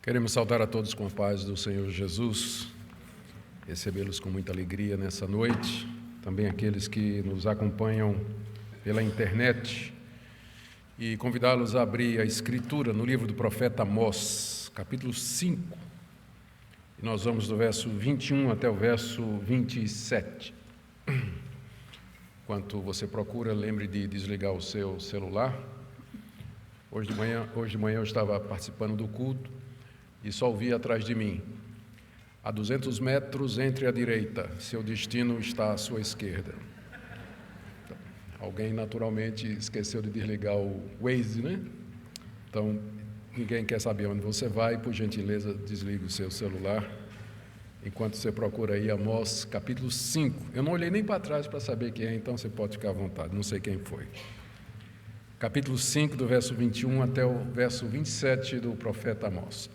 Queremos saudar a todos com a paz do Senhor Jesus, recebê-los com muita alegria nessa noite, também aqueles que nos acompanham pela internet, e convidá-los a abrir a Escritura no livro do profeta Amós, capítulo 5, e nós vamos do verso 21 até o verso 27. Enquanto você procura, lembre de desligar o seu celular. Hoje de manhã eu estava participando do culto, e só ouvi atrás de mim: a 200 metros entre a direita, seu destino está à sua esquerda. Então, alguém naturalmente esqueceu de desligar o Waze, né? Então, ninguém quer saber onde você vai, por gentileza, desligue o seu celular, enquanto você procura aí Amós, capítulo 5. Eu não olhei nem para trás para saber quem é, então você pode ficar à vontade, não sei quem foi. Capítulo 5, do verso 21 até o verso 27 do profeta Amós.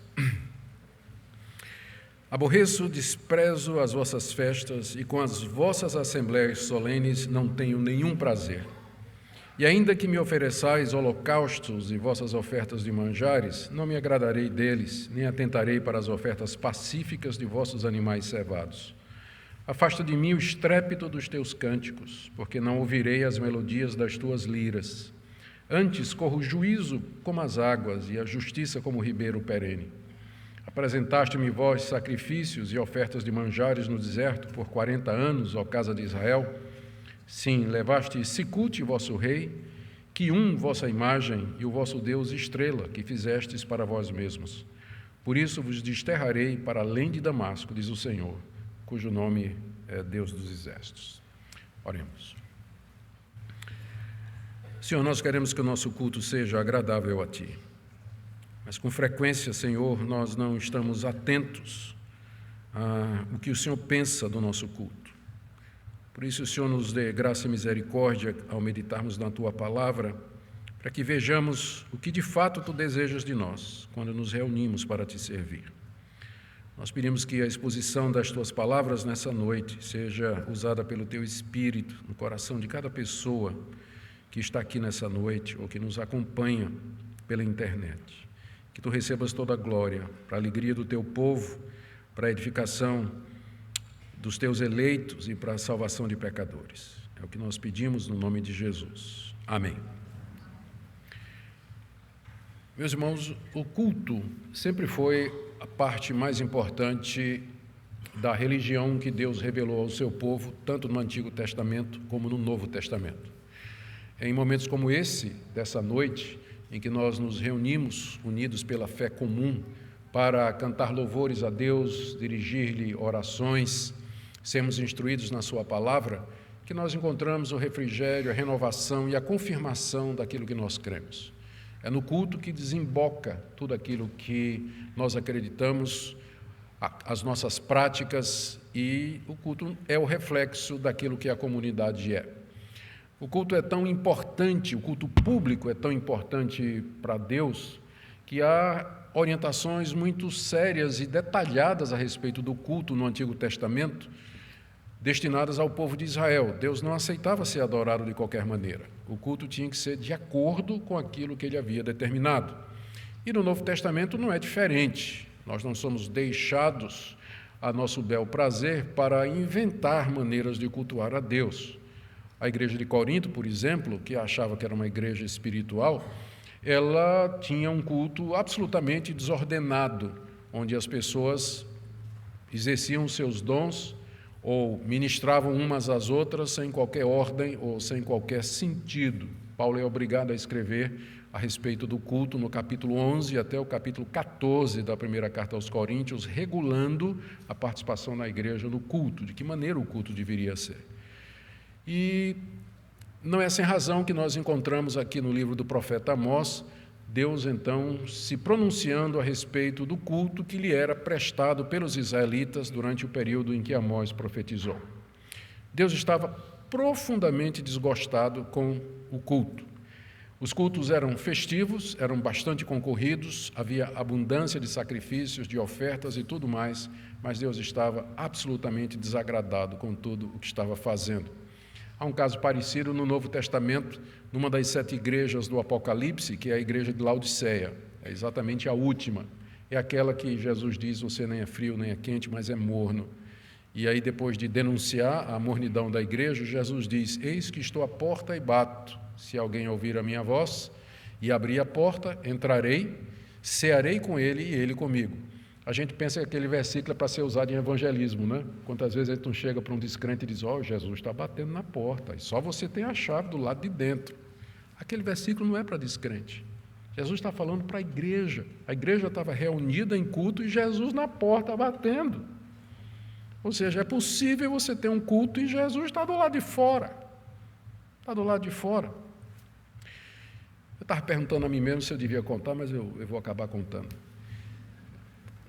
Aborreço, desprezo as vossas festas, e com as vossas assembléias solenes não tenho nenhum prazer. E ainda que me ofereçais holocaustos e vossas ofertas de manjares, não me agradarei deles, nem atentarei para as ofertas pacíficas de vossos animais cevados. Afasta de mim o estrépito dos teus cânticos, porque não ouvirei as melodias das tuas liras. Antes corra o juízo como as águas e a justiça como o ribeiro perene. Apresentaste-me vós sacrifícios e ofertas de manjares no deserto por 40 anos, ó casa de Israel. Sim, levaste Sicute, vosso rei, Quium, vossa imagem, e o vosso Deus estrela, que fizestes para vós mesmos. Por isso vos desterrarei para além de Damasco, diz o Senhor, cujo nome é Deus dos exércitos. Oremos. Senhor, nós queremos que o nosso culto seja agradável a Ti. Mas com frequência, Senhor, nós não estamos atentos ao que o Senhor pensa do nosso culto. Por isso, o Senhor nos dê graça e misericórdia ao meditarmos na Tua palavra, para que vejamos o que de fato Tu desejas de nós, quando nos reunimos para Te servir. Nós pedimos que a exposição das Tuas palavras nessa noite seja usada pelo Teu Espírito no coração de cada pessoa que está aqui nessa noite ou que nos acompanha pela internet. Que Tu recebas toda a glória para a alegria do Teu povo, para a edificação dos Teus eleitos e para a salvação de pecadores. É o que nós pedimos no nome de Jesus. Amém. Meus irmãos, o culto sempre foi a parte mais importante da religião que Deus revelou ao seu povo, tanto no Antigo Testamento como no Novo Testamento. É em momentos como esse, dessa noite, em que nós nos reunimos, unidos pela fé comum, para cantar louvores a Deus, dirigir-lhe orações, sermos instruídos na Sua palavra, que nós encontramos o refrigério, a renovação e a confirmação daquilo que nós cremos. É no culto que desemboca tudo aquilo que nós acreditamos, as nossas práticas, e o culto é o reflexo daquilo que a comunidade é. O culto é tão importante, o culto público é tão importante para Deus, que há orientações muito sérias e detalhadas a respeito do culto no Antigo Testamento, destinadas ao povo de Israel. Deus não aceitava ser adorado de qualquer maneira. O culto tinha que ser de acordo com aquilo que Ele havia determinado. E no Novo Testamento não é diferente. Nós não somos deixados a nosso bel prazer para inventar maneiras de cultuar a Deus. A igreja de Corinto, por exemplo, que achava que era uma igreja espiritual, ela tinha um culto absolutamente desordenado, onde as pessoas exerciam seus dons ou ministravam umas às outras sem qualquer ordem ou sem qualquer sentido. Paulo é obrigado a escrever a respeito do culto no capítulo 11 até o capítulo 14 da primeira carta aos Coríntios, regulando a participação na igreja no culto, de que maneira o culto deveria ser. E não é sem razão que nós encontramos aqui no livro do profeta Amós, Deus então se pronunciando a respeito do culto que lhe era prestado pelos israelitas durante o período em que Amós profetizou. Deus estava profundamente desgostado com o culto. Os cultos eram festivos, eram bastante concorridos, havia abundância de sacrifícios, de ofertas e tudo mais, mas Deus estava absolutamente desagradado com tudo o que estava fazendo. Há um caso parecido no Novo Testamento, numa das 7 igrejas do Apocalipse, que é a igreja de Laodiceia. É exatamente a última. é aquela que Jesus diz, você nem é frio nem é quente, mas é morno. E aí, depois de denunciar a mornidão da igreja, Jesus diz, eis que estou à porta e bato. Se alguém ouvir a minha voz e abrir a porta, entrarei, cearei com ele e ele comigo. A gente pensa que aquele versículo é para ser usado em evangelismo, né? Quantas vezes a gente não chega para um descrente e diz, Jesus está batendo na porta, e só você tem a chave do lado de dentro. Aquele versículo não é para descrente. Jesus está falando para a igreja estava reunida em culto e Jesus na porta batendo. Ou seja, é possível você ter um culto e Jesus está do lado de fora. Está do lado de fora. Eu estava perguntando a mim mesmo se eu devia contar, mas eu vou acabar contando.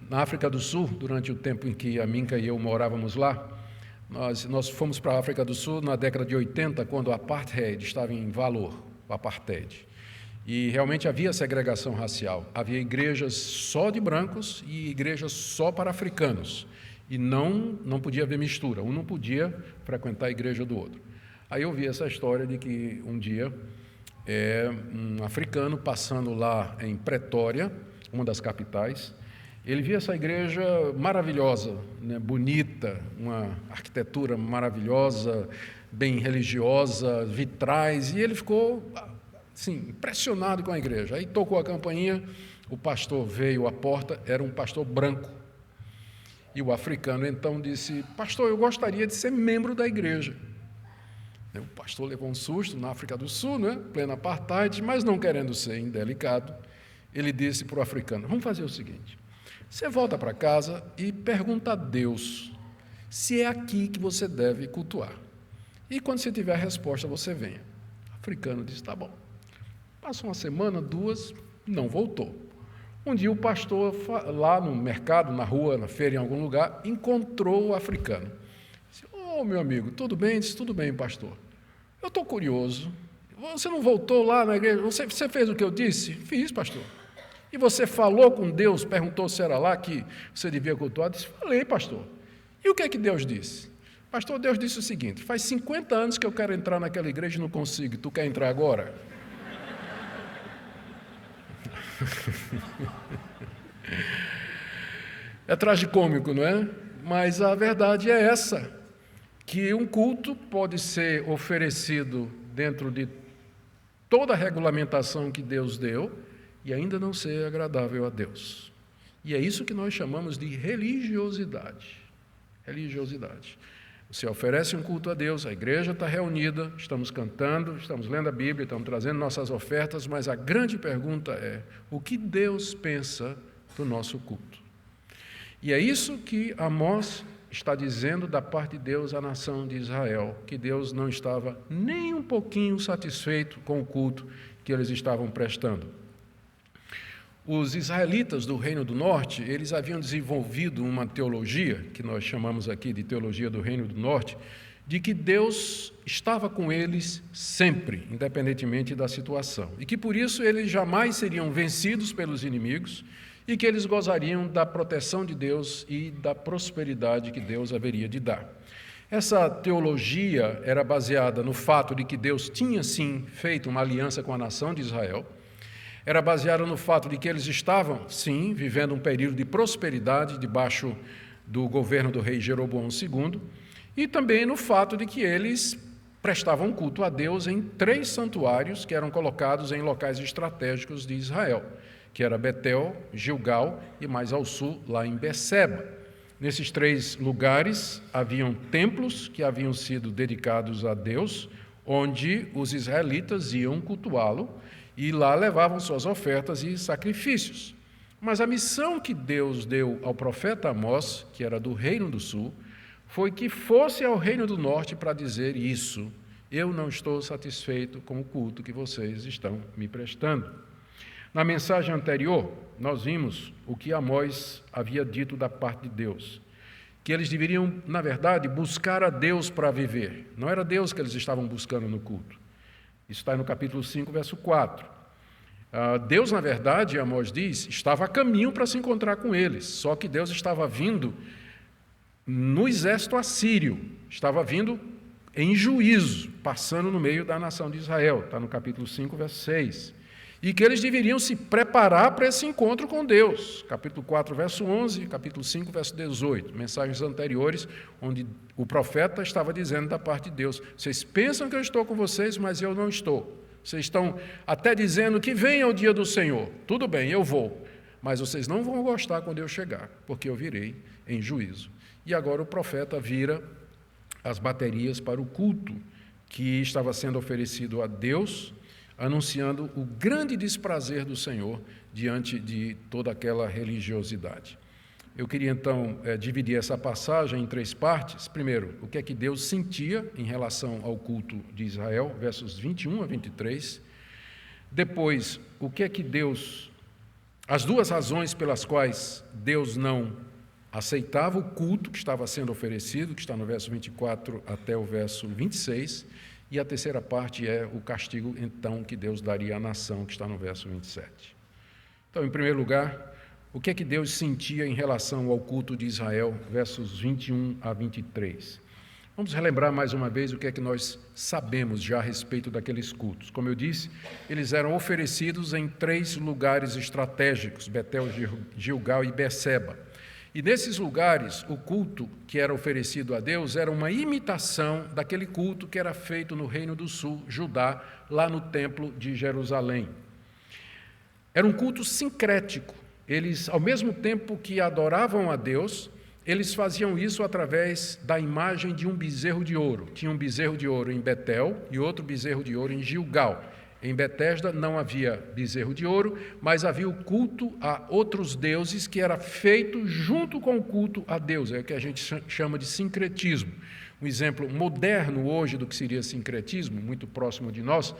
Na África do Sul, durante o tempo em que a Minka e eu morávamos lá, nós fomos para a África do Sul na década de 80, quando o apartheid estava em valor, o apartheid. E realmente havia segregação racial. Havia igrejas só de brancos e igrejas só para africanos. E não podia haver mistura. Um não podia frequentar a igreja do outro. Aí eu vi essa história de que um dia um africano passando lá em Pretória, uma das capitais, ele via essa igreja maravilhosa, né, bonita, uma arquitetura maravilhosa, bem religiosa, vitrais, e ele ficou assim, impressionado com a igreja. Aí tocou a campainha, o pastor veio à porta, era um pastor branco. E o africano então disse, pastor, eu gostaria de ser membro da igreja. O pastor levou um susto na África do Sul, né, pleno apartheid, mas não querendo ser indelicado, ele disse para o africano, vamos fazer o seguinte, você volta para casa e pergunta a Deus se é aqui que você deve cultuar. E quando você tiver a resposta, você venha. O africano disse, tá bom. Passou uma semana, 2, não voltou. Um dia o pastor, lá no mercado, na rua, na feira, em algum lugar, encontrou o africano. Disse, meu amigo, tudo bem? Disse, tudo bem, pastor. Eu estou curioso. Você não voltou lá na igreja? Você fez o que eu disse? Fiz, pastor. E você falou com Deus, perguntou se era lá que você devia cultuar? Disse, falei, pastor. E o que é que Deus disse? Pastor, Deus disse o seguinte, faz 50 anos que eu quero entrar naquela igreja e não consigo, tu quer entrar agora? É tragicômico, não é? Mas a verdade é essa, que um culto pode ser oferecido dentro de toda a regulamentação que Deus deu e ainda não ser agradável a Deus. E é isso que nós chamamos de religiosidade. Religiosidade. Você oferece um culto a Deus, a igreja está reunida, estamos cantando, estamos lendo a Bíblia, estamos trazendo nossas ofertas, mas a grande pergunta é, o que Deus pensa do nosso culto? E é isso que Amós está dizendo da parte de Deus à nação de Israel, que Deus não estava nem um pouquinho satisfeito com o culto que eles estavam prestando. Os israelitas do Reino do Norte, eles haviam desenvolvido uma teologia, que nós chamamos aqui de teologia do Reino do Norte, de que Deus estava com eles sempre, independentemente da situação, e que por isso eles jamais seriam vencidos pelos inimigos e que eles gozariam da proteção de Deus e da prosperidade que Deus haveria de dar. Essa teologia era baseada no fato de que Deus tinha sim feito uma aliança com a nação de Israel, era baseada no fato de que eles estavam, sim, vivendo um período de prosperidade debaixo do governo do rei Jeroboão II, e também no fato de que eles prestavam culto a Deus em 3 santuários que eram colocados em locais estratégicos de Israel, que era Betel, Gilgal e mais ao sul, lá em Beceba. Nesses 3 lugares haviam templos que haviam sido dedicados a Deus, onde os israelitas iam cultuá-lo, e lá levavam suas ofertas e sacrifícios. Mas a missão que Deus deu ao profeta Amós, que era do Reino do Sul, foi que fosse ao Reino do Norte para dizer isso, eu não estou satisfeito com o culto que vocês estão me prestando. Na mensagem anterior, nós vimos o que Amós havia dito da parte de Deus, que eles deveriam, na verdade, buscar a Deus para viver. Não era Deus que eles estavam buscando no culto. Isso está no capítulo 5, verso 4. Deus, na verdade, Amós diz, estava a caminho para se encontrar com eles, só que Deus estava vindo no exército assírio, estava vindo em juízo, passando no meio da nação de Israel, está no capítulo 5, verso 6. e que eles deveriam se preparar para esse encontro com Deus. Capítulo 4, verso 11, capítulo 5, verso 18, mensagens anteriores, onde o profeta estava dizendo da parte de Deus: vocês pensam que eu estou com vocês, mas eu não estou. Vocês estão até dizendo que venha o dia do Senhor. Tudo bem, eu vou, mas vocês não vão gostar quando eu chegar, porque eu virei em juízo. E agora o profeta vira as baterias para o culto que estava sendo oferecido a Deus, anunciando o grande desprazer do Senhor diante de toda aquela religiosidade. Eu queria, então, dividir essa passagem em 3 partes. Primeiro, o que é que Deus sentia em relação ao culto de Israel, versos 21 a 23. Depois, o que é que Deus... As 2 razões pelas quais Deus não aceitava o culto que estava sendo oferecido, que está no verso 24 até o verso 26. E a terceira parte é o castigo, então, que Deus daria à nação, que está no verso 27. Então, em primeiro lugar, o que é que Deus sentia em relação ao culto de Israel, versos 21 a 23. Vamos relembrar mais uma vez o que é que nós sabemos já a respeito daqueles cultos. Como eu disse, eles eram oferecidos em 3 lugares estratégicos: Betel, Gilgal e Berseba. E nesses lugares, o culto que era oferecido a Deus era uma imitação daquele culto que era feito no Reino do Sul, Judá, lá no Templo de Jerusalém. Era um culto sincrético. Eles, ao mesmo tempo que adoravam a Deus, eles faziam isso através da imagem de um bezerro de ouro. Tinha um bezerro de ouro em Betel e outro bezerro de ouro em Gilgal. Em Betesda não havia bezerro de ouro, mas havia o culto a outros deuses que era feito junto com o culto a Deus. É o que a gente chama de sincretismo. Um exemplo moderno hoje do que seria sincretismo, muito próximo de nós,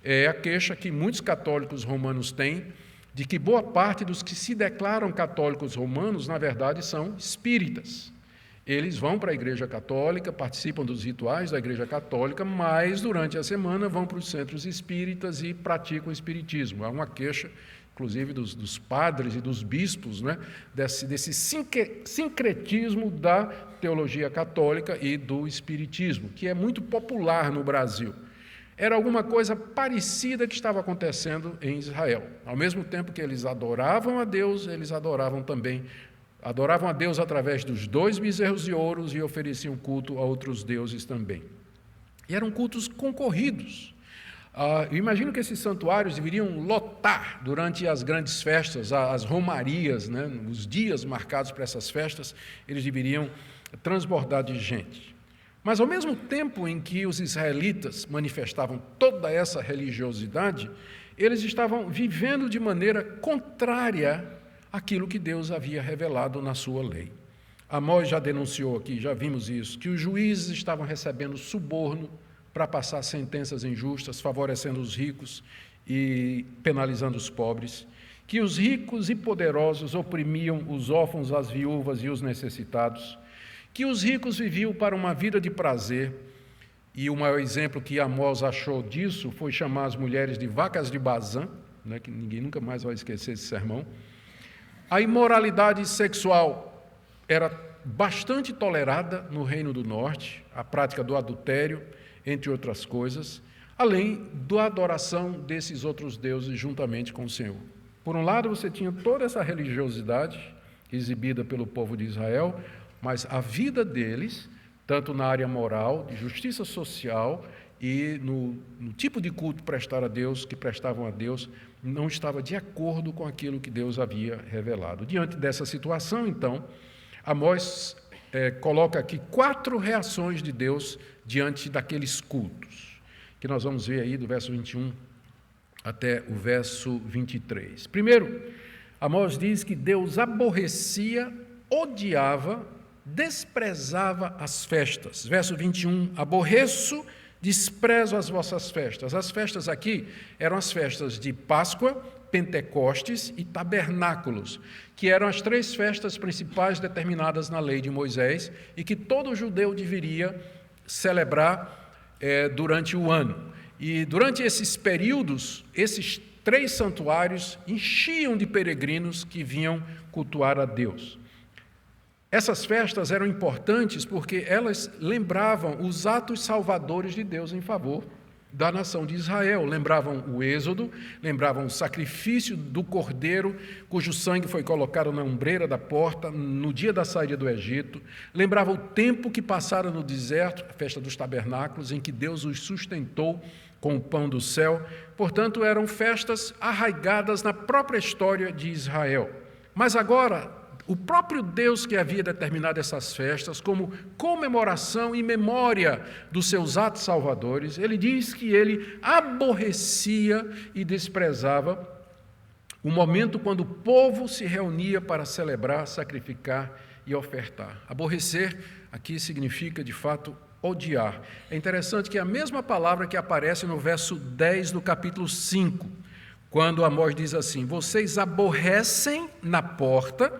é a queixa que muitos católicos romanos têm de que boa parte dos que se declaram católicos romanos, na verdade, são espíritas. Eles vão para a Igreja Católica, participam dos rituais da Igreja Católica, mas durante a semana vão para os centros espíritas e praticam o espiritismo. Há uma queixa, inclusive, dos padres e dos bispos, né, desse sincretismo da teologia católica e do espiritismo, que é muito popular no Brasil. Era alguma coisa parecida que estava acontecendo em Israel. Ao mesmo tempo que eles adoravam a Deus, eles adoravam a Deus através dos 2 bezerros de ouro e ofereciam culto a outros deuses também. E eram cultos concorridos. Eu imagino que esses santuários deveriam lotar durante as grandes festas, as romarias, né? Os dias marcados para essas festas, eles deveriam transbordar de gente. Mas, ao mesmo tempo em que os israelitas manifestavam toda essa religiosidade, eles estavam vivendo de maneira contrária àquilo que Deus havia revelado na sua lei. Amós já denunciou aqui, já vimos isso, que os juízes estavam recebendo suborno para passar sentenças injustas, favorecendo os ricos e penalizando os pobres, que os ricos e poderosos oprimiam os órfãos, as viúvas e os necessitados, que os ricos viviam para uma vida de prazer, e o maior exemplo que Amós achou disso foi chamar as mulheres de vacas de Bazã, né, que ninguém nunca mais vai esquecer esse sermão. A imoralidade sexual era bastante tolerada no Reino do Norte, a prática do adultério, entre outras coisas, além da adoração desses outros deuses juntamente com o Senhor. Por um lado, você tinha toda essa religiosidade exibida pelo povo de Israel, mas a vida deles, tanto na área moral, de justiça social e no tipo de culto que prestavam a Deus, não estava de acordo com aquilo que Deus havia revelado. Diante dessa situação, então, Amós coloca aqui 4 reações de Deus diante daqueles cultos, que nós vamos ver aí do verso 21 até o verso 23. Primeiro, Amós diz que Deus aborrecia, odiava, desprezava as festas. Verso 21, aborreço, desprezo as vossas festas. As festas aqui eram as festas de Páscoa, Pentecostes e Tabernáculos, que eram as 3 festas principais determinadas na lei de Moisés e que todo judeu deveria celebrar durante o ano. E durante esses períodos, esses 3 santuários enchiam de peregrinos que vinham cultuar a Deus. Essas festas eram importantes porque elas lembravam os atos salvadores de Deus em favor da nação de Israel. Lembravam o êxodo, lembravam o sacrifício do cordeiro, cujo sangue foi colocado na ombreira da porta no dia da saída do Egito. Lembravam o tempo que passaram no deserto, a festa dos tabernáculos, em que Deus os sustentou com o pão do céu. Portanto, eram festas arraigadas na própria história de Israel. Mas agora, o próprio Deus que havia determinado essas festas como comemoração e memória dos seus atos salvadores, ele diz que ele aborrecia e desprezava o momento quando o povo se reunia para celebrar, sacrificar e ofertar. Aborrecer aqui significa, de fato, odiar. É interessante que é a mesma palavra que aparece no verso 10 do capítulo 5, quando Amós diz assim: vocês aborrecem na porta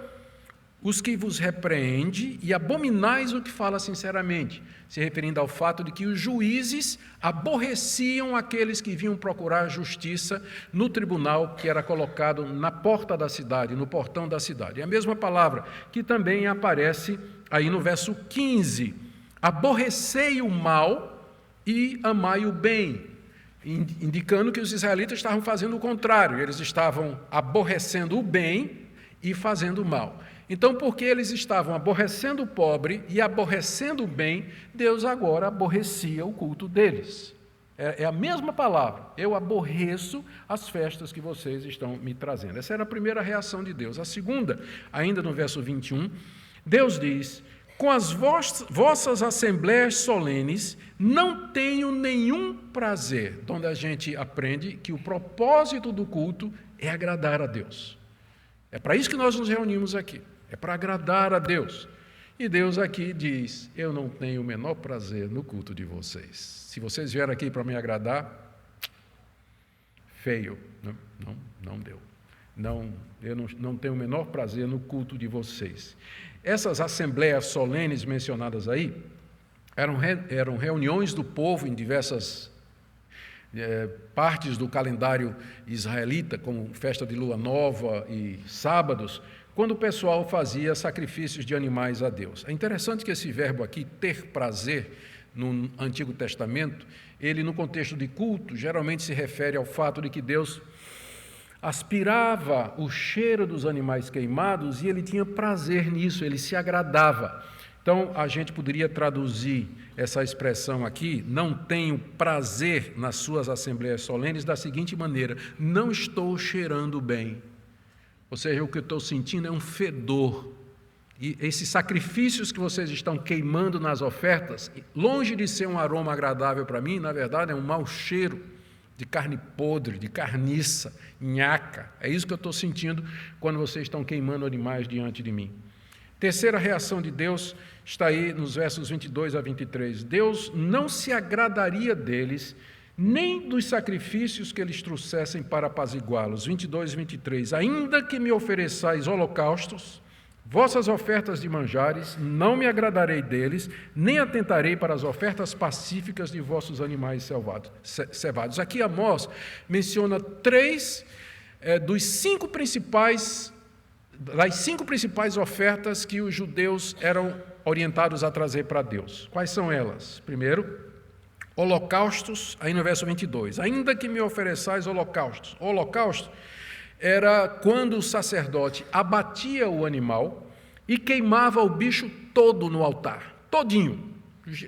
os que vos repreende e abominais o que fala sinceramente, se referindo ao fato de que os juízes aborreciam aqueles que vinham procurar justiça no tribunal que era colocado na porta da cidade, no portão da cidade. É a mesma palavra que também aparece aí no verso 15: aborrecei o mal e amai o bem, indicando que os israelitas estavam fazendo o contrário, eles estavam aborrecendo o bem e fazendo o mal. Então, porque eles estavam aborrecendo o pobre e aborrecendo o bem, Deus agora aborrecia o culto deles. É a mesma palavra. Eu aborreço as festas que vocês estão me trazendo. Essa era a primeira reação de Deus. A segunda, ainda no verso 21, Deus diz: com as vossas assembleias solenes não tenho nenhum prazer. Onde a gente aprende que o propósito do culto é agradar a Deus. É para isso que nós nos reunimos aqui. É para agradar a Deus. E Deus aqui diz: eu não tenho o menor prazer no culto de vocês. Se vocês vieram aqui para me agradar, feio. Não deu. Eu não tenho o menor prazer no culto de vocês. Essas assembleias solenes mencionadas aí eram reuniões do povo em diversas partes do calendário israelita, como festa de lua nova e sábados, quando o pessoal fazia sacrifícios de animais a Deus. É interessante que esse verbo aqui, ter prazer, no Antigo Testamento, ele no contexto de culto, geralmente se refere ao fato de que Deus aspirava o cheiro dos animais queimados e ele tinha prazer nisso, ele se agradava. Então, a gente poderia traduzir essa expressão aqui: não tenho prazer nas suas assembleias solenes, da seguinte maneira: não estou cheirando bem. Ou seja, o que eu estou sentindo é um fedor. E esses sacrifícios que vocês estão queimando nas ofertas, longe de ser um aroma agradável para mim, na verdade é um mau cheiro de carne podre, de carniça, nhaca. É isso que eu estou sentindo quando vocês estão queimando animais diante de mim. Terceira reação de Deus está aí nos versos 22 a 23. Deus não se agradaria deles, nem dos sacrifícios que eles trouxessem para apaziguá-los. 22 e 23. Ainda que me ofereçais holocaustos, vossas ofertas de manjares, não me agradarei deles, nem atentarei para as ofertas pacíficas de vossos animais cevados. Aqui Amós menciona das cinco principais ofertas que os judeus eram orientados a trazer para Deus. Quais são elas? Primeiro, holocaustos, aí no verso 22. Ainda que me ofereçais holocaustos. O holocausto era quando o sacerdote abatia o animal e queimava o bicho todo no altar, todinho.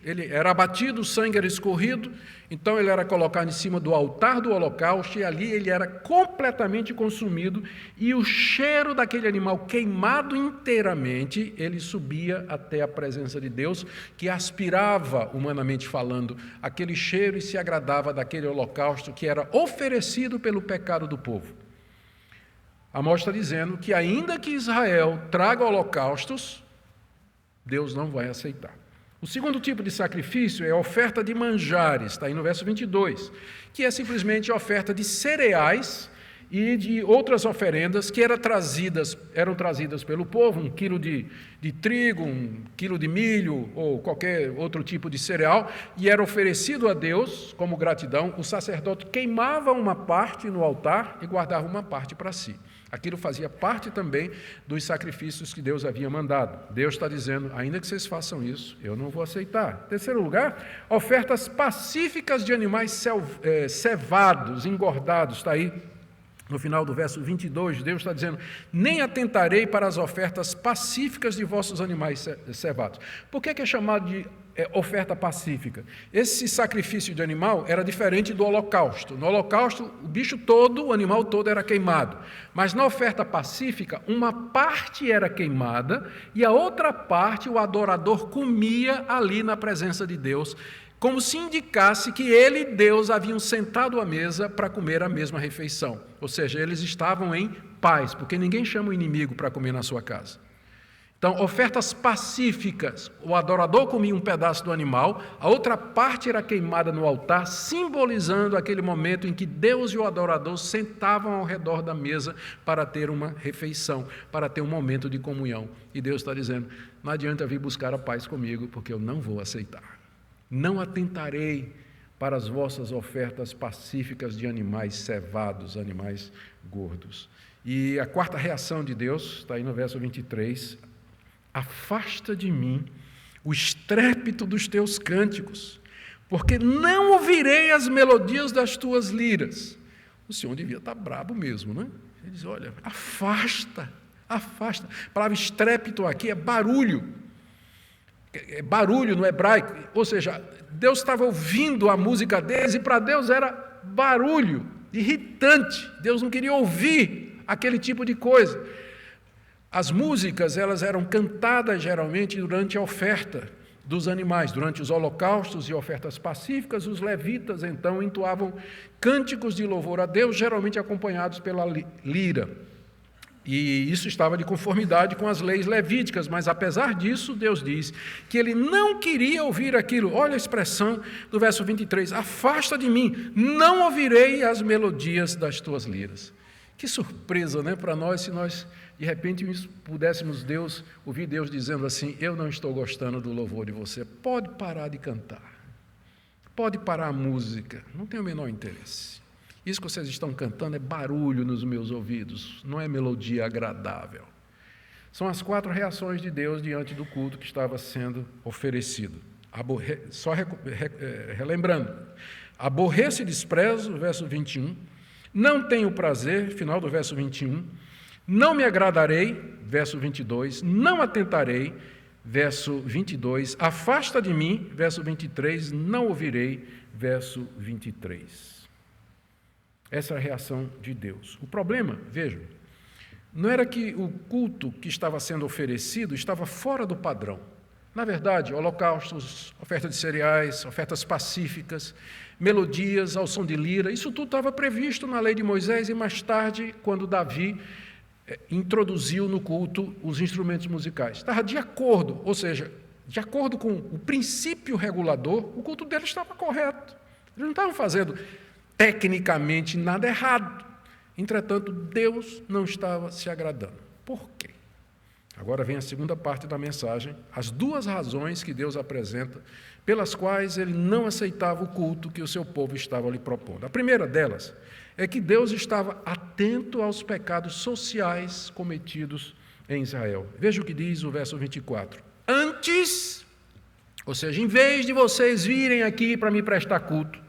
Ele era abatido, o sangue era escorrido, então ele era colocado em cima do altar do holocausto e ali ele era completamente consumido e o cheiro daquele animal queimado inteiramente, ele subia até a presença de Deus, que aspirava, humanamente falando, aquele cheiro e se agradava daquele holocausto que era oferecido pelo pecado do povo. Amós está dizendo que ainda que Israel traga holocaustos, Deus não vai aceitar. O segundo tipo de sacrifício é a oferta de manjares, está aí no verso 22, que é simplesmente a oferta de cereais e de outras oferendas que eram trazidas pelo povo, 1 quilo de trigo, 1 quilo de milho ou qualquer outro tipo de cereal, e era oferecido a Deus como gratidão. O sacerdote queimava uma parte no altar e guardava uma parte para si. Aquilo fazia parte também dos sacrifícios que Deus havia mandado. Deus está dizendo, ainda que vocês façam isso, eu não vou aceitar. Terceiro lugar, ofertas pacíficas de animais cevados, engordados, está aí no final do verso 22, Deus está dizendo, nem atentarei para as ofertas pacíficas de vossos animais cevados. Por que é chamado de oferta pacífica? Esse sacrifício de animal era diferente do holocausto. No holocausto, o bicho todo, o animal todo era queimado. Mas na oferta pacífica, uma parte era queimada e a outra parte o adorador comia ali na presença de Deus, como se indicasse que ele e Deus haviam sentado à mesa para comer a mesma refeição. Ou seja, eles estavam em paz, porque ninguém chama o inimigo para comer na sua casa. Então, ofertas pacíficas, o adorador comia um pedaço do animal, a outra parte era queimada no altar, simbolizando aquele momento em que Deus e o adorador sentavam ao redor da mesa para ter uma refeição, para ter um momento de comunhão. E Deus está dizendo, não adianta vir buscar a paz comigo, porque eu não vou aceitar. Não atentarei para as vossas ofertas pacíficas de animais cevados, animais gordos. E a quarta reação de Deus, está aí no verso 23, afasta de mim o estrépito dos teus cânticos, porque não ouvirei as melodias das tuas liras. O Senhor devia estar brabo mesmo, né? Ele diz, olha, afasta. A palavra estrépito aqui é barulho. É barulho no hebraico, ou seja, Deus estava ouvindo a música deles e para Deus era barulho, irritante. Deus não queria ouvir aquele tipo de coisa. As músicas, elas eram cantadas geralmente durante a oferta dos animais, durante os holocaustos e ofertas pacíficas. Os levitas então entoavam cânticos de louvor a Deus, geralmente acompanhados pela lira. E isso estava de conformidade com as leis levíticas, mas apesar disso, Deus diz que ele não queria ouvir aquilo. Olha a expressão do verso 23, afasta de mim, não ouvirei as melodias das tuas liras. Que surpresa, né, para nós, se nós, de repente, pudéssemos ouvir Deus dizendo assim, eu não estou gostando do louvor de você, pode parar de cantar, pode parar a música, não tenho o menor interesse. Isso que vocês estão cantando é barulho nos meus ouvidos, não é melodia agradável. São as 4 reações de Deus diante do culto que estava sendo oferecido. Relembrando, aborreço e desprezo, verso 21, não tenho prazer, final do verso 21, não me agradarei, verso 22, não atentarei, verso 22, afasta de mim, verso 23, não ouvirei, verso 23. Essa é a reação de Deus. O problema, vejam, não era que o culto que estava sendo oferecido estava fora do padrão. Na verdade, holocaustos, oferta de cereais, ofertas pacíficas, melodias ao som de lira, isso tudo estava previsto na lei de Moisés e mais tarde, quando Davi introduziu no culto os instrumentos musicais. Estava de acordo, ou seja, de acordo com o princípio regulador, o culto deles estava correto. Eles não estavam fazendo tecnicamente nada errado. Entretanto, Deus não estava se agradando. Por quê? Agora vem a segunda parte da mensagem, as 2 razões que Deus apresenta, pelas quais ele não aceitava o culto que o seu povo estava lhe propondo. A primeira delas é que Deus estava atento aos pecados sociais cometidos em Israel. Veja o que diz o verso 24. Antes, ou seja, em vez de vocês virem aqui para me prestar culto,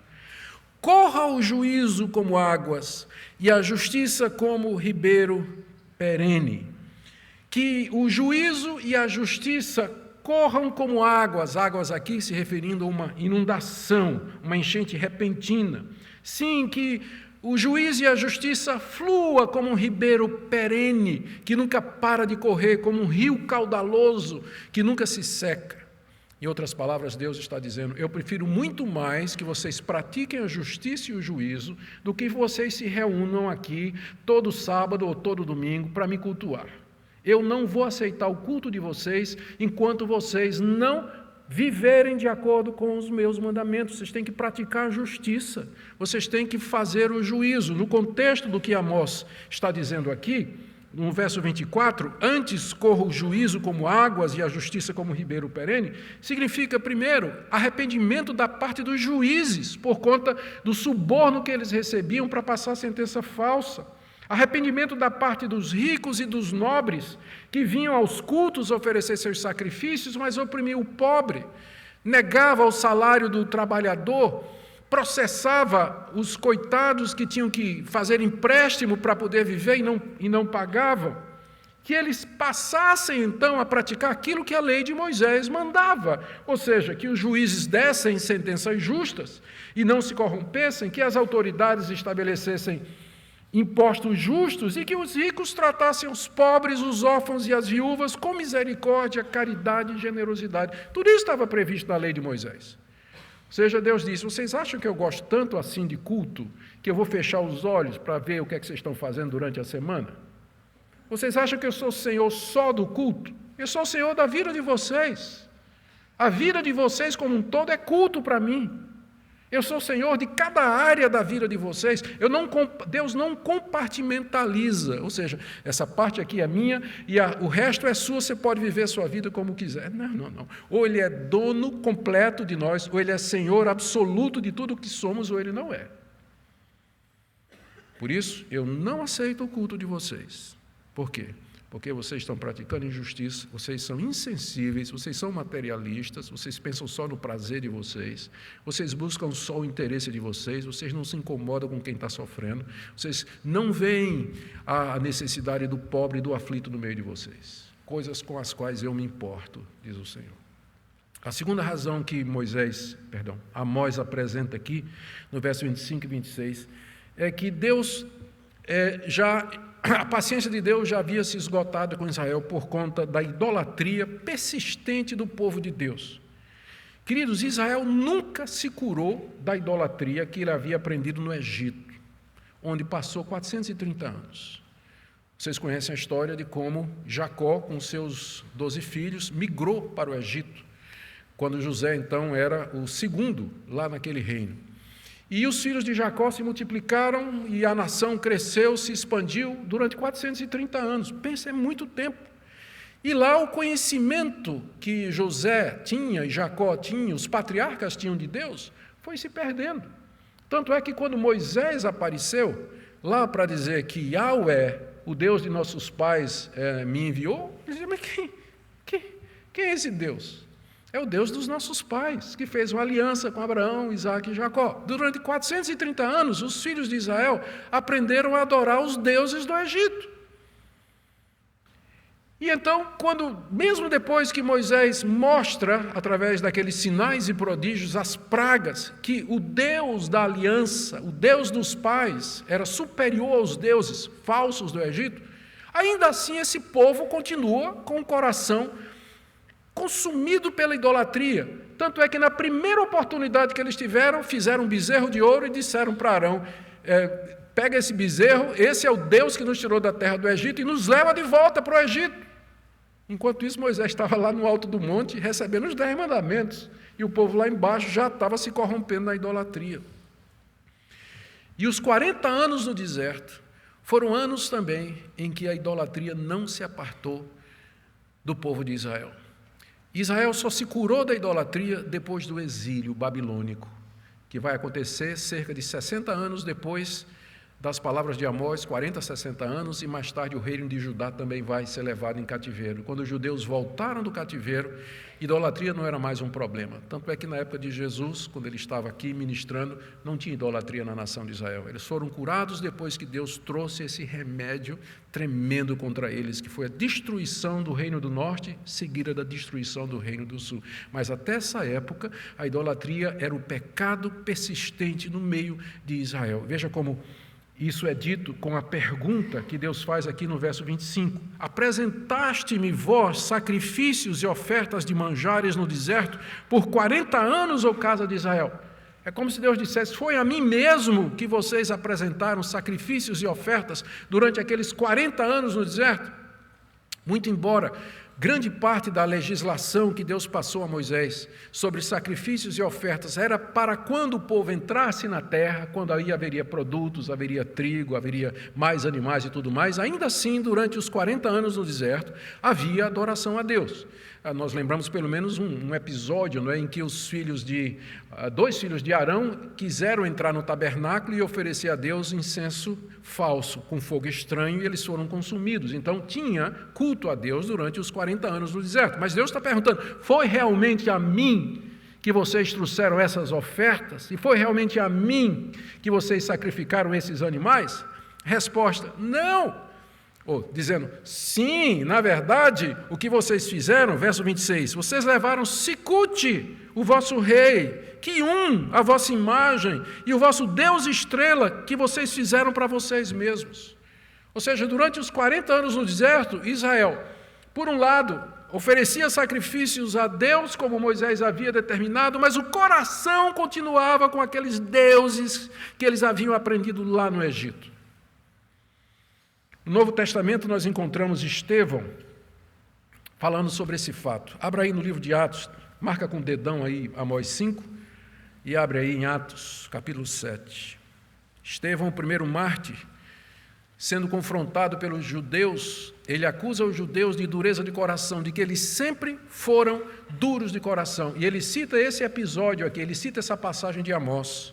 corra o juízo como águas e a justiça como ribeiro perene. Que o juízo e a justiça corram como águas aqui se referindo a uma inundação, uma enchente repentina. Sim, que o juízo e a justiça flua como um ribeiro perene, que nunca para de correr, como um rio caudaloso, que nunca se seca. Em outras palavras, Deus está dizendo, eu prefiro muito mais que vocês pratiquem a justiça e o juízo do que vocês se reúnam aqui todo sábado ou todo domingo para me cultuar. Eu não vou aceitar o culto de vocês enquanto vocês não viverem de acordo com os meus mandamentos, vocês têm que praticar a justiça, vocês têm que fazer o juízo. No contexto do que Amós está dizendo aqui, no verso 24, antes corra o juízo como águas e a justiça como ribeiro perene, significa, primeiro, arrependimento da parte dos juízes, por conta do suborno que eles recebiam para passar sentença falsa. Arrependimento da parte dos ricos e dos nobres, que vinham aos cultos oferecer seus sacrifícios, mas oprimiam o pobre, negava o salário do trabalhador, processava os coitados que tinham que fazer empréstimo para poder viver e não pagavam, que eles passassem então a praticar aquilo que a lei de Moisés mandava, ou seja, que os juízes dessem sentenças justas e não se corrompessem, que as autoridades estabelecessem impostos justos e que os ricos tratassem os pobres, os órfãos e as viúvas com misericórdia, caridade e generosidade. Tudo isso estava previsto na lei de Moisés. Ou seja, Deus disse: vocês acham que eu gosto tanto assim de culto, que eu vou fechar os olhos para ver o que é que vocês estão fazendo durante a semana? Vocês acham que eu sou o Senhor só do culto? Eu sou o Senhor da vida de vocês. A vida de vocês como um todo é culto para mim. Eu sou o Senhor de cada área da vida de vocês. Deus não compartimentaliza, ou seja, essa parte aqui é minha e o resto é sua, você pode viver a sua vida como quiser. Não. Ou Ele é dono completo de nós, ou Ele é Senhor absoluto de tudo o que somos, ou Ele não é. Por isso, eu não aceito o culto de vocês. Por quê? Porque vocês estão praticando injustiça, vocês são insensíveis, vocês são materialistas, vocês pensam só no prazer de vocês, vocês buscam só o interesse de vocês, vocês não se incomodam com quem está sofrendo, vocês não veem a necessidade do pobre e do aflito no meio de vocês, coisas com as quais eu me importo, diz o Senhor. A segunda razão que Amós apresenta aqui, no verso 25 e 26, é que a paciência de Deus já havia se esgotado com Israel por conta da idolatria persistente do povo de Deus. Queridos, Israel nunca se curou da idolatria que ele havia aprendido no Egito, onde passou 430 anos. Vocês conhecem a história de como Jacó, com seus 12 filhos, migrou para o Egito, quando José, então, era o segundo lá naquele reino. E os filhos de Jacó se multiplicaram e a nação cresceu, se expandiu durante 430 anos. Pensa, é muito tempo. E lá o conhecimento que José tinha e Jacó tinha, os patriarcas tinham de Deus, foi se perdendo. Tanto é que quando Moisés apareceu lá para dizer que Yahweh, o Deus de nossos pais, me enviou, ele dizia: mas quem é esse Deus? É o Deus dos nossos pais, que fez uma aliança com Abraão, Isaque e Jacó. Durante 430 anos, os filhos de Israel aprenderam a adorar os deuses do Egito. E então, mesmo depois que Moisés mostra, através daqueles sinais e prodígios, as pragas, que o Deus da aliança, o Deus dos pais, era superior aos deuses falsos do Egito, ainda assim esse povo continua com o coração consumido pela idolatria. Tanto é que na primeira oportunidade que eles tiveram, fizeram um bezerro de ouro e disseram para Arão: pega esse bezerro, esse é o Deus que nos tirou da terra do Egito e nos leva de volta para o Egito. Enquanto isso, Moisés estava lá no alto do monte recebendo os 10 mandamentos, e o povo lá embaixo já estava se corrompendo na idolatria. E os 40 anos no deserto foram anos também em que a idolatria não se apartou do povo de Israel. Israel só se curou da idolatria depois do exílio babilônico, que vai acontecer cerca de 60 anos depois das palavras de Amós, 40, 60 anos, e mais tarde o reino de Judá também vai ser levado em cativeiro. Quando os judeus voltaram do cativeiro, idolatria não era mais um problema. Tanto é que na época de Jesus, quando ele estava aqui ministrando, não tinha idolatria na nação de Israel. Eles foram curados depois que Deus trouxe esse remédio tremendo contra eles, que foi a destruição do reino do norte, seguida da destruição do reino do sul. Mas até essa época, a idolatria era o pecado persistente no meio de Israel. Veja como isso é dito com a pergunta que Deus faz aqui no verso 25. Apresentaste-me vós sacrifícios e ofertas de manjares no deserto por 40 anos, ó casa de Israel. É como se Deus dissesse: foi a mim mesmo que vocês apresentaram sacrifícios e ofertas durante aqueles 40 anos no deserto. Muito embora grande parte da legislação que Deus passou a Moisés sobre sacrifícios e ofertas era para quando o povo entrasse na terra, quando aí haveria produtos, haveria trigo, haveria mais animais e tudo mais. Ainda assim, durante os 40 anos no deserto, havia adoração a Deus. Nós lembramos pelo menos um episódio, não é, em que dois filhos de Arão quiseram entrar no tabernáculo e oferecer a Deus incenso falso, com fogo estranho, e eles foram consumidos. Então, tinha culto a Deus durante os 40 anos no deserto. Mas Deus está perguntando, foi realmente a mim que vocês trouxeram essas ofertas? E foi realmente a mim que vocês sacrificaram esses animais? Resposta, não. Dizendo, sim, na verdade, o que vocês fizeram, verso 26, vocês levaram Sicute, o vosso rei, Quium, a vossa imagem, e o vosso Deus estrela, que vocês fizeram para vocês mesmos. Ou seja, durante os 40 anos no deserto, Israel, por um lado, oferecia sacrifícios a Deus, como Moisés havia determinado, mas o coração continuava com aqueles deuses que eles haviam aprendido lá no Egito. No Novo Testamento nós encontramos Estevão falando sobre esse fato. Abra aí no livro de Atos, marca com o dedão aí Amós 5 e abre aí em Atos, capítulo 7. Estevão, o primeiro mártir, sendo confrontado pelos judeus, ele acusa os judeus de dureza de coração, de que eles sempre foram duros de coração. E ele cita esse episódio aqui, ele cita essa passagem de Amós.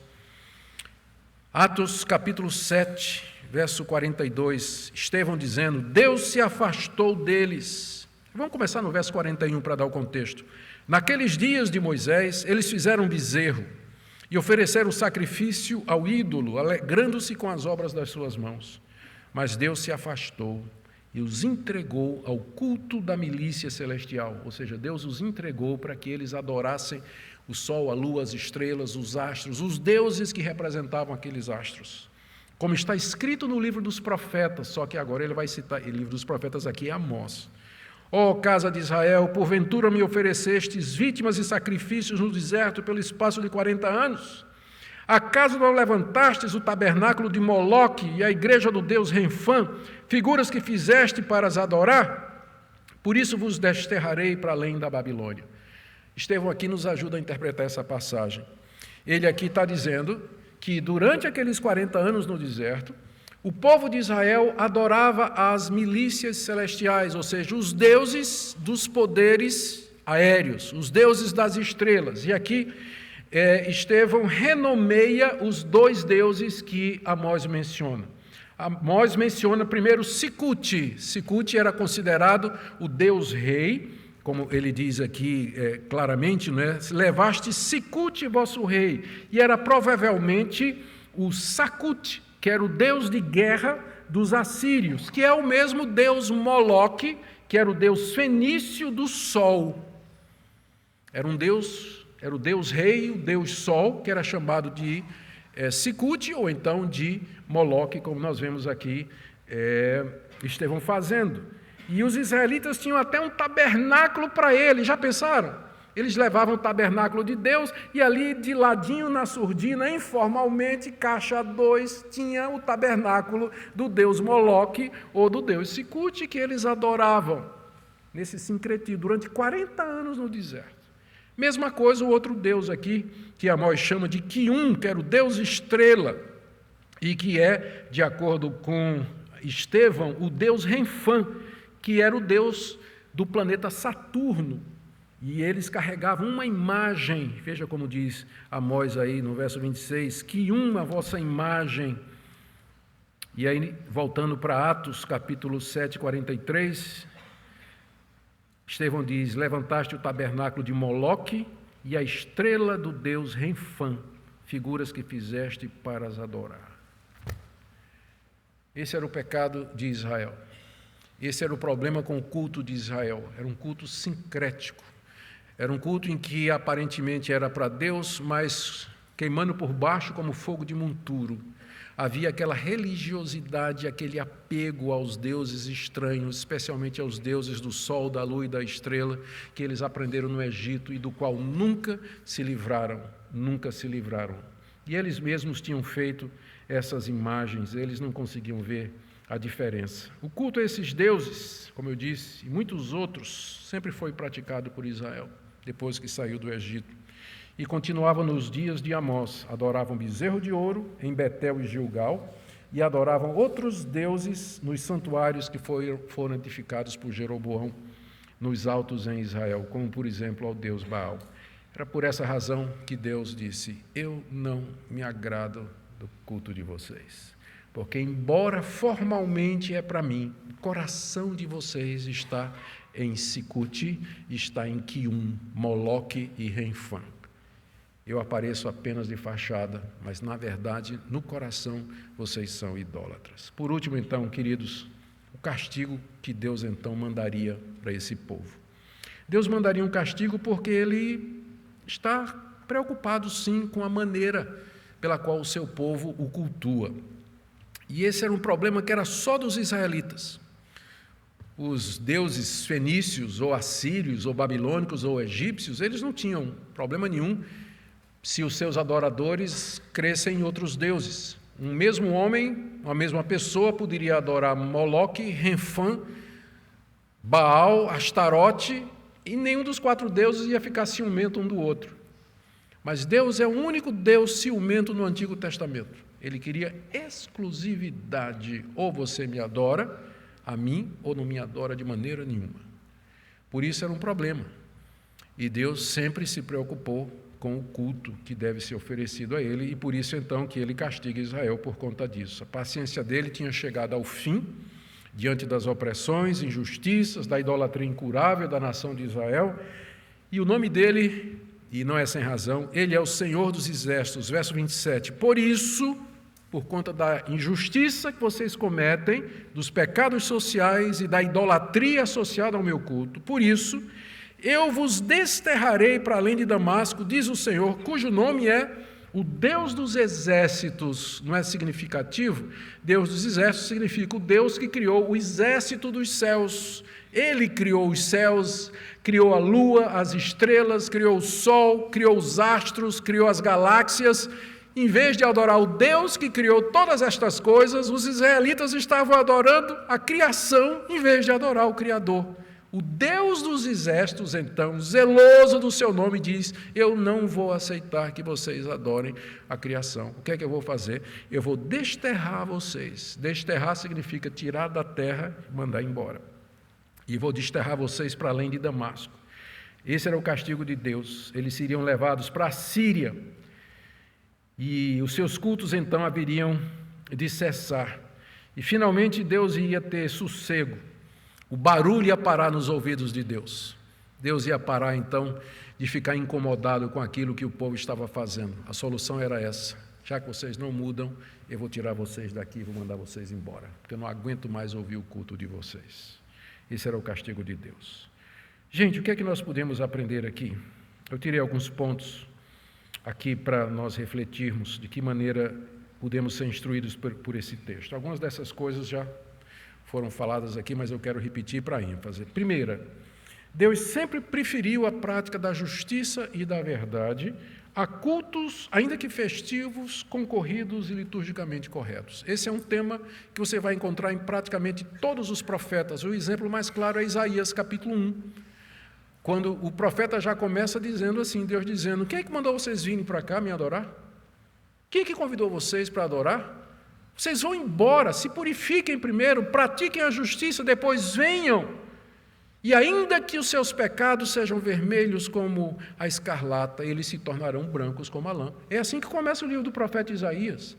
Atos, capítulo 7, verso 42, Estevão dizendo, Deus se afastou deles. Vamos começar no verso 41 para dar o contexto. Naqueles dias de Moisés, eles fizeram um bezerro e ofereceram sacrifício ao ídolo, alegrando-se com as obras das suas mãos. Mas Deus se afastou e os entregou ao culto da milícia celestial, ou seja, Deus os entregou para que eles adorassem o sol, a lua, as estrelas, os astros, os deuses que representavam aqueles astros. Como está escrito no livro dos profetas, só que agora ele vai citar, o livro dos profetas aqui é Amós. Ó casa de Israel, porventura me oferecestes vítimas e sacrifícios no deserto pelo espaço de 40 anos? Acaso não levantastes o tabernáculo de Moloque e a igreja do deus Renfã, figuras que fizeste para as adorar? Por isso vos desterrarei para além da Babilônia. Estevão aqui nos ajuda a interpretar essa passagem. Ele aqui está dizendo que durante aqueles 40 anos no deserto, o povo de Israel adorava as milícias celestiais, ou seja, os deuses dos poderes aéreos, os deuses das estrelas. E aqui Estevão renomeia os dois deuses que Amós menciona. Amós menciona primeiro Sicute. Sicute era considerado o deus rei, como ele diz aqui claramente, né? Levaste Sicute, vosso rei, e era provavelmente o Sacute, que era o deus de guerra dos assírios, que é o mesmo deus Moloque, que era o deus fenício do sol. Era o deus rei, o deus sol, que era chamado de Sicute, ou então de Moloque, como nós vemos aqui Estevão fazendo. E os israelitas tinham até um tabernáculo para eles, já pensaram? Eles levavam o tabernáculo de Deus e ali de ladinho na surdina, informalmente, caixa 2, tinha o tabernáculo do deus Moloque ou do deus Sicute, que eles adoravam nesse sincretismo durante 40 anos no deserto. Mesma coisa o outro deus aqui, que Amós chama de Quium, que era o deus estrela, e que é, de acordo com Estevão, o deus Renfã, que era o deus do planeta Saturno, e eles carregavam uma imagem, veja como diz Amós aí no verso 26, que uma vossa imagem. E aí, voltando para Atos, capítulo 7, 43, Estevão diz, levantaste o tabernáculo de Moloque e a estrela do deus Renfã, figuras que fizeste para as adorar. Esse era o pecado de Israel. Esse era o problema com o culto de Israel. Era um culto sincrético. Era um culto em que aparentemente era para Deus, mas queimando por baixo como fogo de monturo. Havia aquela religiosidade, aquele apego aos deuses estranhos, especialmente aos deuses do sol, da lua e da estrela, que eles aprenderam no Egito e do qual nunca se livraram, nunca se livraram. E eles mesmos tinham feito essas imagens, eles não conseguiam ver a diferença. O culto a esses deuses, como eu disse, e muitos outros, sempre foi praticado por Israel, depois que saiu do Egito. E continuava nos dias de Amós. Adoravam bezerro de ouro em Betel e Gilgal, e adoravam outros deuses nos santuários que foram edificados por Jeroboão nos altos em Israel, como, por exemplo, ao deus Baal. Era por essa razão que Deus disse: eu não me agrado do culto de vocês, porque embora formalmente é para mim, o coração de vocês está em Sicuti, está em Quium, Moloque e Renfã. Eu apareço apenas de fachada, mas na verdade, no coração, vocês são idólatras. Por último, então, queridos, o castigo que Deus então mandaria para esse povo. Deus mandaria um castigo porque Ele está preocupado, sim, com a maneira pela qual o seu povo o cultua. E esse era um problema que era só dos israelitas. Os deuses fenícios, ou assírios, ou babilônicos, ou egípcios, eles não tinham problema nenhum se os seus adoradores crescem em outros deuses. Um mesmo homem, uma mesma pessoa, poderia adorar Moloque, Renfã, Baal, Astarote, e nenhum dos 4 deuses ia ficar ciumento um do outro. Mas Deus é o único Deus ciumento no Antigo Testamento. Ele queria exclusividade. Ou você me adora a mim, ou não me adora de maneira nenhuma. Por isso era um problema. E Deus sempre se preocupou com o culto que deve ser oferecido a Ele, e por isso então que Ele castiga Israel por conta disso. A paciência dele tinha chegado ao fim, diante das opressões, injustiças, da idolatria incurável da nação de Israel, e o nome dele, e não é sem razão, Ele é o Senhor dos Exércitos, verso 27, por isso, por conta da injustiça que vocês cometem, dos pecados sociais e da idolatria associada ao meu culto, por isso, eu vos desterrarei para além de Damasco, diz o Senhor, cujo nome é o Deus dos exércitos. Não é significativo? Deus dos exércitos significa o Deus que criou o exército dos céus. Ele criou os céus, criou a lua, as estrelas, criou o sol, criou os astros, criou as galáxias. Em vez de adorar o Deus que criou todas estas coisas, os israelitas estavam adorando a criação em vez de adorar o Criador. O Deus dos exércitos, então, zeloso do seu nome, diz: eu não vou aceitar que vocês adorem a criação. O que é que eu vou fazer? Eu vou desterrar vocês. Desterrar significa tirar da terra e mandar embora. E vou desterrar vocês para além de Damasco. Esse era o castigo de Deus. Eles seriam levados para a Síria. E os seus cultos, então, haveriam de cessar. E, finalmente, Deus ia ter sossego. O barulho ia parar nos ouvidos de Deus. Deus ia parar, então, de ficar incomodado com aquilo que o povo estava fazendo. A solução era essa: já que vocês não mudam, eu vou tirar vocês daqui e vou mandar vocês embora, porque eu não aguento mais ouvir o culto de vocês. Esse era o castigo de Deus. Gente, o que é que nós podemos aprender aqui? Eu tirei alguns pontos aqui para nós refletirmos de que maneira podemos ser instruídos por esse texto. Algumas dessas coisas já foram faladas aqui, mas eu quero repetir para ênfase. Primeira, Deus sempre preferiu a prática da justiça e da verdade a cultos, ainda que festivos, concorridos e liturgicamente corretos. Esse é um tema que você vai encontrar em praticamente todos os profetas. O exemplo mais claro é Isaías, capítulo 1, quando o profeta já começa dizendo assim, Deus dizendo: quem é que mandou vocês virem para cá me adorar? Quem é que convidou vocês para adorar? Vocês vão embora, se purifiquem primeiro, pratiquem a justiça, depois venham. E ainda que os seus pecados sejam vermelhos como a escarlata, eles se tornarão brancos como a lã. É assim que começa o livro do profeta Isaías.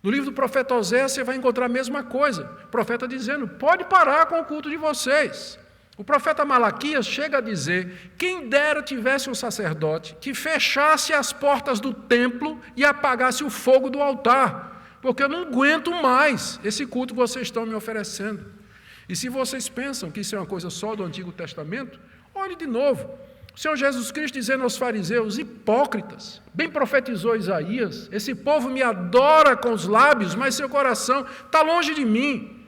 No livro do profeta Oséias você vai encontrar a mesma coisa. O profeta dizendo: pode parar com o culto de vocês. O profeta Malaquias chega a dizer: quem dera tivesse um sacerdote que fechasse as portas do templo e apagasse o fogo do altar, porque eu não aguento mais esse culto que vocês estão me oferecendo. E se vocês pensam que isso é uma coisa só do Antigo Testamento, olhe de novo. O Senhor Jesus Cristo dizendo aos fariseus: hipócritas, bem profetizou Isaías, esse povo me adora com os lábios, mas seu coração está longe de mim.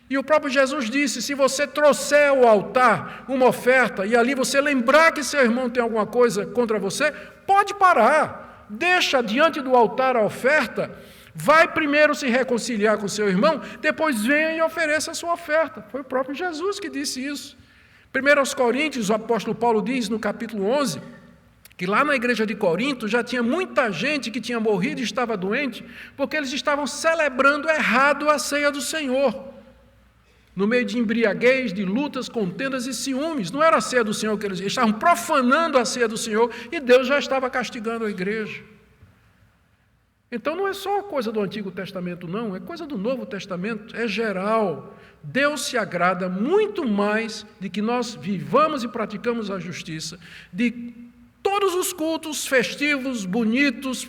E o próprio Jesus disse: se você trouxer ao altar uma oferta e ali você lembrar que seu irmão tem alguma coisa contra você, pode parar, deixa diante do altar a oferta, Vai primeiro se reconciliar com seu irmão, depois venha e ofereça a sua oferta. Foi o próprio Jesus que disse isso. 1 Coríntios, o apóstolo Paulo diz no capítulo 11, que lá na igreja de Corinto já tinha muita gente que tinha morrido e estava doente, porque eles estavam celebrando errado a ceia do Senhor. No meio de embriaguez, de lutas, contendas e ciúmes. Não era a ceia do Senhor que eles estavam profanando a ceia do Senhor e Deus já estava castigando a igreja. Então não é só coisa do Antigo Testamento, não, é coisa do Novo Testamento, é geral. Deus se agrada muito mais de que nós vivamos e praticamos a justiça, de todos os cultos festivos, bonitos,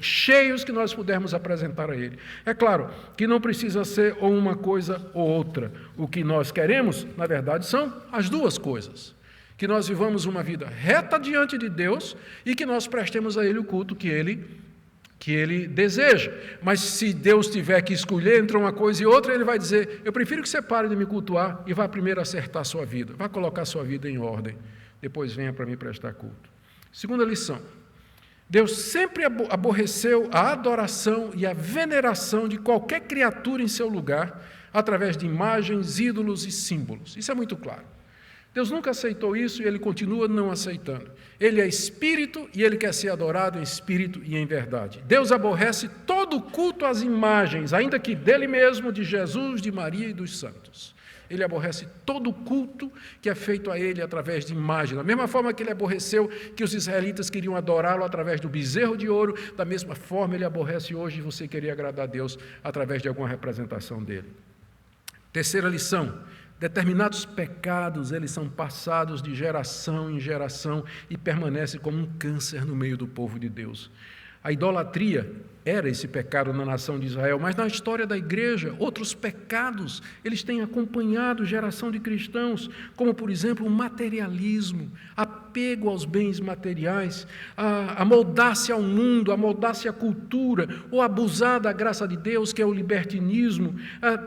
cheios que nós pudermos apresentar a Ele. É claro que não precisa ser ou uma coisa ou outra. O que nós queremos, na verdade, são as duas coisas. Que nós vivamos uma vida reta diante de Deus e que nós prestemos a Ele o culto que Ele deseja. Mas se Deus tiver que escolher entre uma coisa e outra, Ele vai dizer, eu prefiro que você pare de me cultuar e vá primeiro acertar a sua vida, vá colocar a sua vida em ordem, depois venha para mim prestar culto. Segunda lição, Deus sempre aborreceu a adoração e a veneração de qualquer criatura em seu lugar, através de imagens, ídolos e símbolos. Isso é muito claro. Deus nunca aceitou isso e Ele continua não aceitando. Ele é espírito e Ele quer ser adorado em espírito e em verdade. Deus aborrece todo culto às imagens, ainda que dele mesmo, de Jesus, de Maria e dos santos. Ele aborrece todo culto que é feito a Ele através de imagem. Da mesma forma que Ele aborreceu que os israelitas queriam adorá-lo através do bezerro de ouro, da mesma forma Ele aborrece hoje você querer agradar a Deus através de alguma representação dEle. Terceira lição, determinados pecados, eles são passados de geração em geração e permanecem como um câncer no meio do povo de Deus. A idolatria era esse pecado na nação de Israel, mas na história da igreja, outros pecados, eles têm acompanhado geração de cristãos, como, por exemplo, o materialismo, apego aos bens materiais, a moldar-se ao mundo, a moldar-se à cultura, ou abusar da graça de Deus, que é o libertinismo.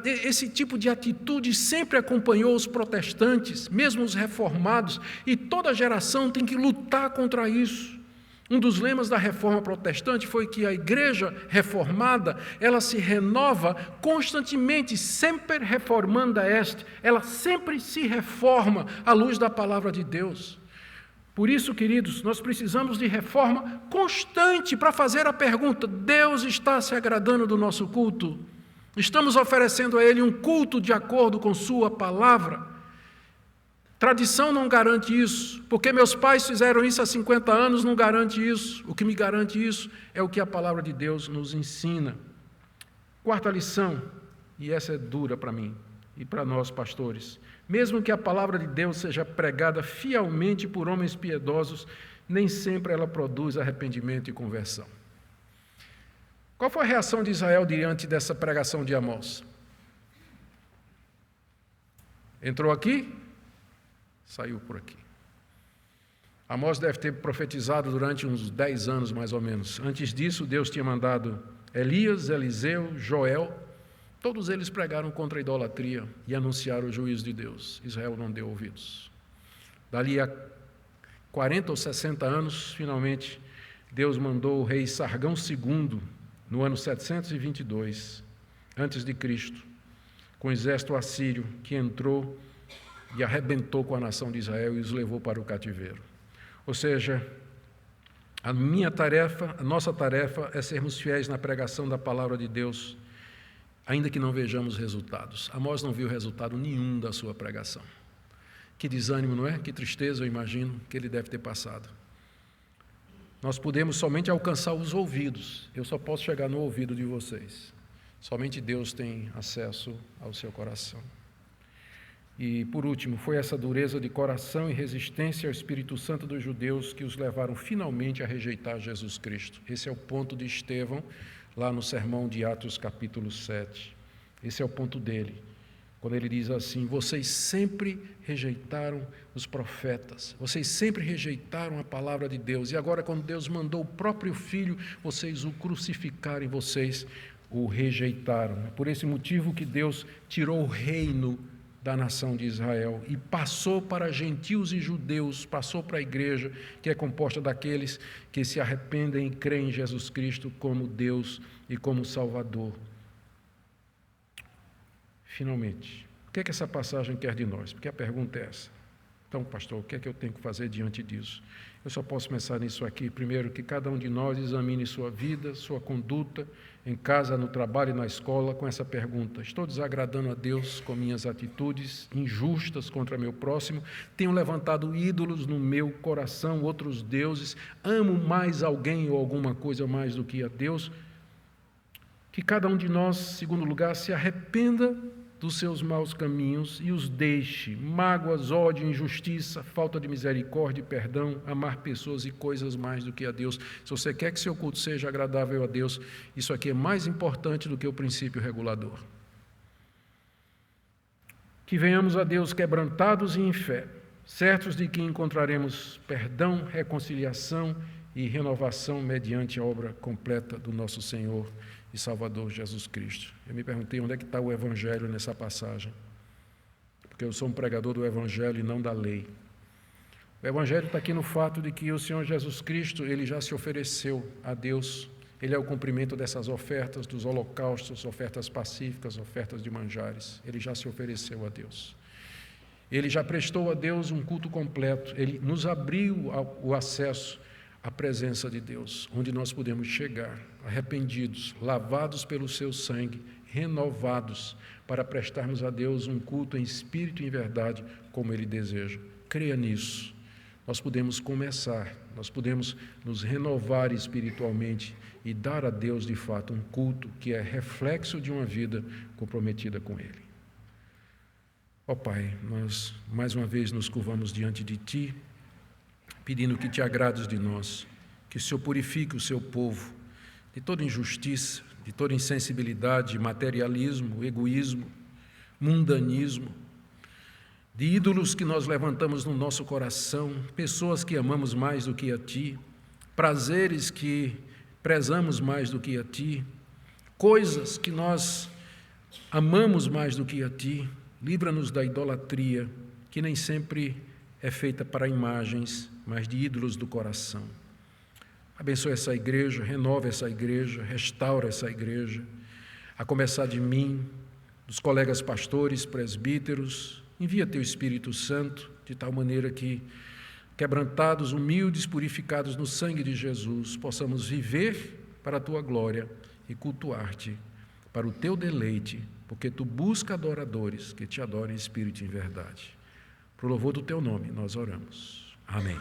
Esse tipo de atitude sempre acompanhou os protestantes, mesmo os reformados, e toda geração tem que lutar contra isso. Um dos lemas da reforma protestante foi que a igreja reformada, ela se renova constantemente, sempre reformanda est, ela sempre se reforma à luz da palavra de Deus. Por isso, queridos, nós precisamos de reforma constante para fazer a pergunta, Deus está se agradando do nosso culto? Estamos oferecendo a Ele um culto de acordo com sua palavra? Tradição não garante isso, porque meus pais fizeram isso há 50 anos, não garante isso. O que me garante isso é o que a palavra de Deus nos ensina. Quarta lição, e essa é dura para mim e para nós pastores, mesmo que a palavra de Deus seja pregada fielmente por homens piedosos, nem sempre ela produz arrependimento e conversão. Qual foi a reação de Israel diante dessa pregação de Amós? Entrou aqui? Saiu por aqui. Amós deve ter profetizado durante uns 10 anos, mais ou menos. Antes disso, Deus tinha mandado Elias, Eliseu, Joel. Todos eles pregaram contra a idolatria e anunciaram o juízo de Deus. Israel não deu ouvidos. Dali a 40 ou 60 anos, finalmente, Deus mandou o rei Sargão II, no ano 722, antes de Cristo, com o exército assírio, que entrou e arrebentou com a nação de Israel e os levou para o cativeiro. Ou seja, a nossa tarefa é sermos fiéis na pregação da palavra de Deus, ainda que não vejamos resultados. Amós não viu resultado nenhum da sua pregação. Que desânimo, não é? Que tristeza, eu imagino, que ele deve ter passado. Nós podemos somente alcançar os ouvidos. Eu só posso chegar no ouvido de vocês. Somente Deus tem acesso ao seu coração. E, por último, foi essa dureza de coração e resistência ao Espírito Santo dos judeus que os levaram finalmente a rejeitar Jesus Cristo. Esse é o ponto de Estevão, lá no sermão de Atos capítulo 7. Esse é o ponto dele, quando ele diz assim, vocês sempre rejeitaram os profetas, vocês sempre rejeitaram a palavra de Deus, e agora quando Deus mandou o próprio Filho, vocês o crucificaram e vocês o rejeitaram. É por esse motivo que Deus tirou o reino da nação de Israel e passou para gentios e judeus, passou para a igreja, que é composta daqueles que se arrependem e creem em Jesus Cristo como Deus e como Salvador. Finalmente, o que é que essa passagem quer de nós? Porque a pergunta é essa. Então, pastor, o que é que eu tenho que fazer diante disso? Eu só posso pensar nisso aqui. Primeiro, que cada um de nós examine sua vida, sua conduta, em casa, no trabalho e na escola, com essa pergunta: estou desagradando a Deus com minhas atitudes injustas contra meu próximo? Tenho levantado ídolos no meu coração, outros deuses? Amo mais alguém ou alguma coisa mais do que a Deus? Que cada um de nós, em segundo lugar, se arrependa dos seus maus caminhos e os deixe. Mágoas, ódio, injustiça, falta de misericórdia e perdão, amar pessoas e coisas mais do que a Deus. Se você quer que seu culto seja agradável a Deus, isso aqui é mais importante do que o princípio regulador. Que venhamos a Deus quebrantados e em fé, certos de que encontraremos perdão, reconciliação e renovação mediante a obra completa do nosso Senhor e Salvador Jesus Cristo. Eu me perguntei onde é que está o Evangelho nessa passagem, porque eu sou um pregador do Evangelho e não da lei. O Evangelho está aqui no fato de que o Senhor Jesus Cristo, Ele já se ofereceu a Deus, Ele é o cumprimento dessas ofertas, dos holocaustos, ofertas pacíficas, ofertas de manjares. Ele já se ofereceu a Deus. Ele já prestou a Deus um culto completo, Ele nos abriu o acesso à presença de Deus, onde nós podemos chegar, arrependidos, lavados pelo seu sangue, renovados, para prestarmos a Deus um culto em espírito e em verdade, como Ele deseja. Creia nisso. Nós podemos começar, nós podemos nos renovar espiritualmente e dar a Deus, de fato, um culto que é reflexo de uma vida comprometida com Ele. Ó Pai, nós mais uma vez nos curvamos diante de Ti, pedindo que Te agrades de nós, que o Senhor purifique o Seu povo de toda injustiça, de toda insensibilidade, materialismo, egoísmo, mundanismo, de ídolos que nós levantamos no nosso coração, pessoas que amamos mais do que a Ti, prazeres que prezamos mais do que a Ti, coisas que nós amamos mais do que a Ti. Livra-nos da idolatria, que nem sempre é feita para imagens, mas de ídolos do coração. Abençoe essa igreja, renova essa igreja, restaura essa igreja, a começar de mim, dos colegas pastores, presbíteros. Envia Teu Espírito Santo, de tal maneira que, quebrantados, humildes, purificados no sangue de Jesus, possamos viver para a Tua glória e cultuar-Te para o Teu deleite, porque Tu busca adoradores que Te adorem em espírito e em verdade. Para o louvor do Teu nome, nós oramos. Amém.